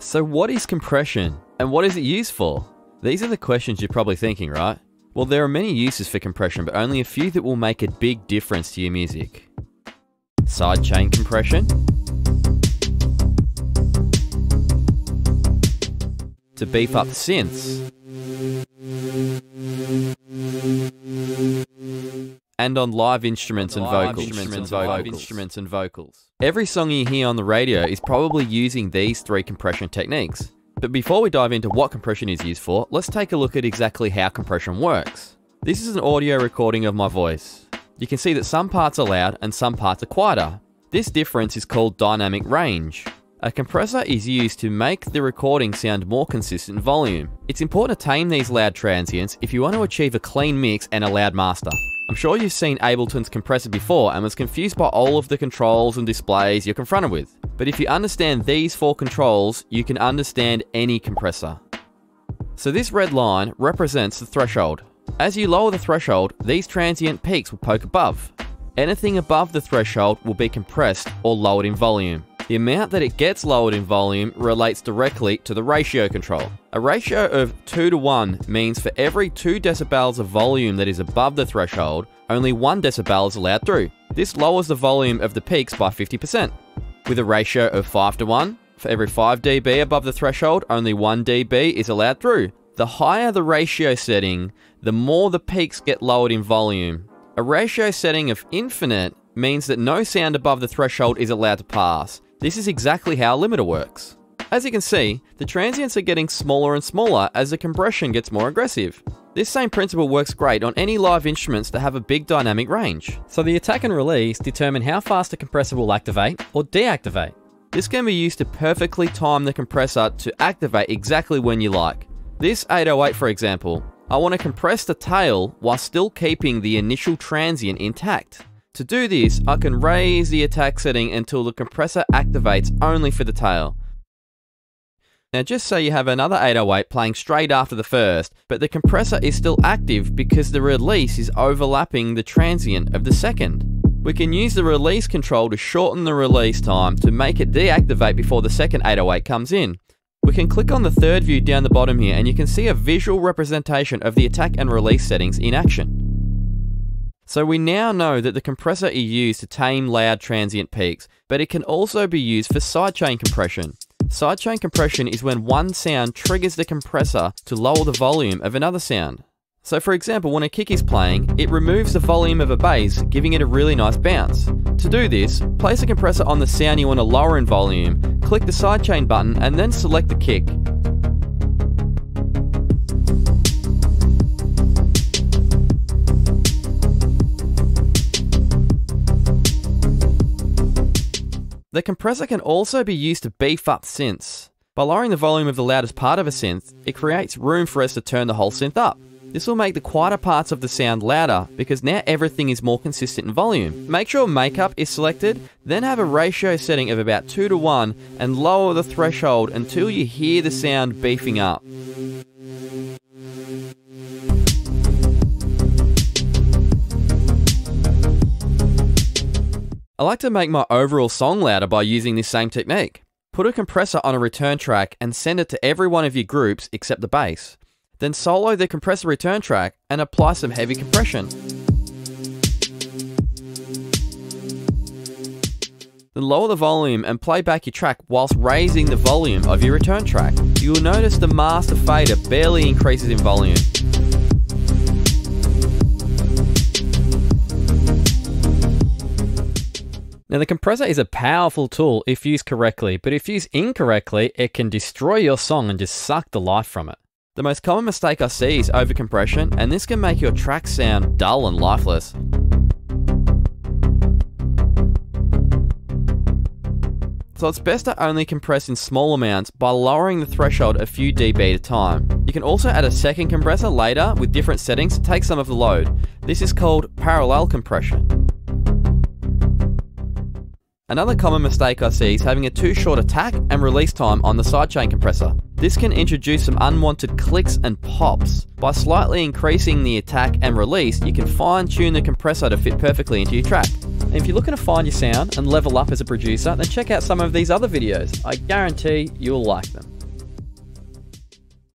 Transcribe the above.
So what is compression, and what is it used for? These are the questions you're probably thinking, right? Well, there are many uses for compression, but only a few that will make a big difference to your music. Sidechain compression, to beef up synths, and on live instruments and vocals. Every song you hear on the radio is probably using these three compression techniques. But before we dive into what compression is used for, let's take a look at exactly how compression works. This is an audio recording of my voice. You can see that some parts are loud and some parts are quieter. This difference is called dynamic range. A compressor is used to make the recording sound more consistent volume. It's important to tame these loud transients if you want to achieve a clean mix and a loud master. I'm sure you've seen Ableton's compressor before and was confused by all of the controls and displays you're confronted with. But if you understand these 4 controls, you can understand any compressor. So this red line represents the threshold. As you lower the threshold, these transient peaks will poke above. Anything above the threshold will be compressed or lowered in volume. The amount that it gets lowered in volume relates directly to the ratio control. A ratio of 2:1 means for every 2 decibels of volume that is above the threshold, only 1 decibel is allowed through. This lowers the volume of the peaks by 50%. With a ratio of 5:1, for every 5 dB above the threshold, only 1 dB is allowed through. The higher the ratio setting, the more the peaks get lowered in volume. A ratio setting of infinite means that no sound above the threshold is allowed to pass. This is exactly how a limiter works. As you can see, the transients are getting smaller and smaller as the compression gets more aggressive. This same principle works great on any live instruments that have a big dynamic range. So the attack and release determine how fast a compressor will activate or deactivate. This can be used to perfectly time the compressor to activate exactly when you like. This 808, for example, I want to compress the tail while still keeping the initial transient intact. To do this, I can raise the attack setting until the compressor activates only for the tail. Now just say you have another 808 playing straight after the first, but the compressor is still active because the release is overlapping the transient of the second. We can use the release control to shorten the release time to make it deactivate before the second 808 comes in. We can click on the third view down the bottom here and you can see a visual representation of the attack and release settings in action. So we now know that the compressor is used to tame loud transient peaks, but it can also be used for sidechain compression. Sidechain compression is when one sound triggers the compressor to lower the volume of another sound. So for example, when a kick is playing, it removes the volume of a bass, giving it a really nice bounce. To do this, place a compressor on the sound you want to lower in volume, click the sidechain button, and then select the kick. The compressor can also be used to beef up synths. By lowering the volume of the loudest part of a synth, it creates room for us to turn the whole synth up. This will make the quieter parts of the sound louder because now everything is more consistent in volume. Make sure makeup is selected, then have a ratio setting of about 2:1 and lower the threshold until you hear the sound beefing up. I like to make my overall song louder by using this same technique. Put a compressor on a return track and send it to every one of your groups except the bass. Then solo the compressor return track and apply some heavy compression. Then lower the volume and play back your track whilst raising the volume of your return track. You will notice the master fader barely increases in volume. Now the compressor is a powerful tool if used correctly, but if used incorrectly, it can destroy your song and just suck the life from it. The most common mistake I see is overcompression, and this can make your track sound dull and lifeless. So it's best to only compress in small amounts by lowering the threshold a few dB at a time. You can also add a second compressor later with different settings to take some of the load. This is called parallel compression. Another common mistake I see is having a too short attack and release time on the sidechain compressor. This can introduce some unwanted clicks and pops. By slightly increasing the attack and release, you can fine-tune the compressor to fit perfectly into your track. And if you're looking to find your sound and level up as a producer, then check out some of these other videos. I guarantee you'll like them.